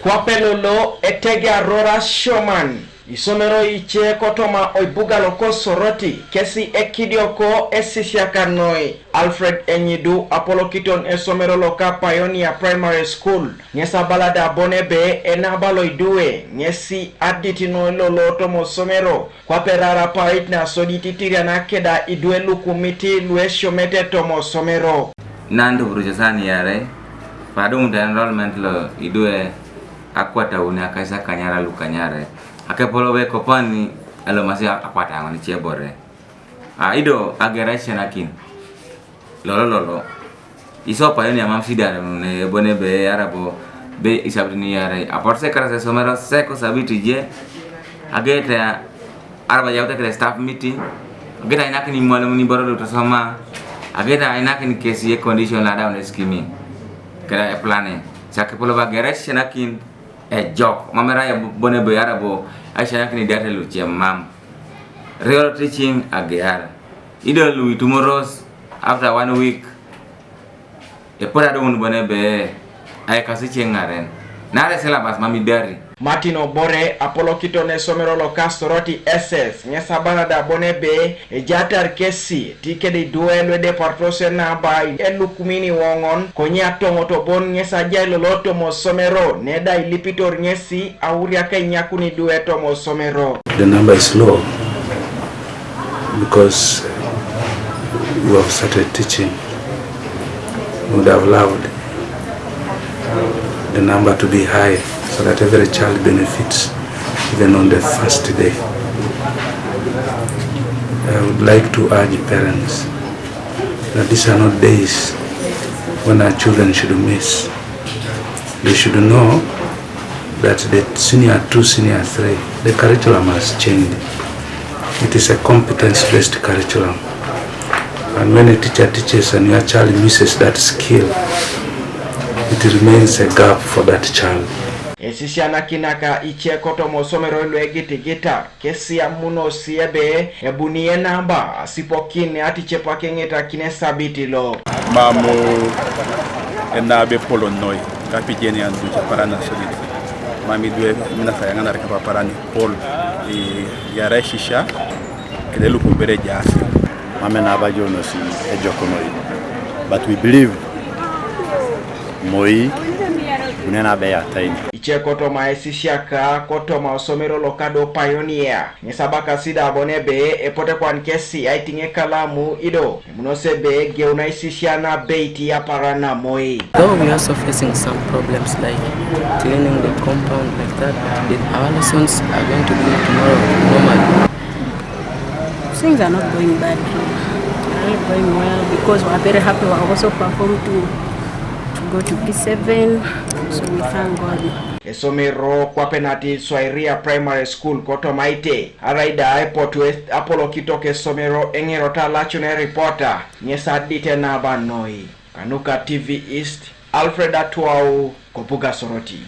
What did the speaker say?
Kwape Lolo etega rora showman. Isomero iche kotoma oibuga loko soroti. Kesi Ikidioko Esisiak noi. Alfred Enyidu Apollo Kiton esomero loka Pioneer Primary School. Nyesa balada bonebe enabalo idue. Nyesi aditino Lolo tomo somero. Kwape rara pait na sodititiria na keda idue lukumiti luesho mete tomo somero. Nando brujasani yare. Padung da enrollment lo idue akwata une akaisa kanyara lukanyare. Ake polowe kopani alo masih akwata ngani chebore. Ido ageration akin. Lolo. Iso Pioneer mamsidare ne bone be arabo be isabrini yare. Aporse kara somero seko sabiti je. Ageta araba yauta kele staff meeting. Ageta inakini mwalimu ni boro to sama. Ageta inakini kesi condition la down scheme. Kera planning. Sake polowa ageration akin job mamera ya bone be arabo Aisisia kini data lu mam real teaching agear ido lu tomorrow after 1 week e pora do bone be ay kasi chengaren nare syllabus mami dari Martino Bore Apollo Kitone somero lokasto roti SS nyesa bana da bone be e jatar kesi tikedi duelo de partose na bai elukumini wongon konya tongo to bon nyesa jailo loto mo somero neda ilipitor nyesi auria kai nyakuni dueto mo somero. The number is low because you have started teaching. You would have loved the number to be high, so that every child benefits even on the first day. I would like to urge parents that these are not days when our children should miss. They should know that the senior 2, senior 3, the curriculum has changed. It is a competence-based curriculum. And when a teacher teaches and your child misses that skill, it remains a gap for that child. Esisia nakinaka iche koto mosomero lwegiti gita kesi ya muno siebe ebunie namba asipokine atichepa kengeta kine sabiti lo mamu enabe polo noi kapiteni andu parana solid mami due mina sayanga na rekapa parani pol ya Aisisia kedelu kubere jasi mame na abajono si ejoko noi, but we believe moi unena beya taini iche koto ma Esisiak koto ma somero lokado Pioneer nyesabaka sida abonebe epote kwa nkesi aitinge kalamu ido munosebe geuna Aisisia na beiti ya parana moi. Though we are also facing some problems like cleaning the compound like that, our lessons are going to be tomorrow normal. Things are not going bad. They are going well because we are very happy. We are also performed to go to P7, so we thank God. Esomero kwa penati Swairia Primary School koto maite araida airport west Apollo Kitoke somero engero talachune reporter nyesa dite na banoi Kanuka TV East Alfred Atuau Kopuga Soroti.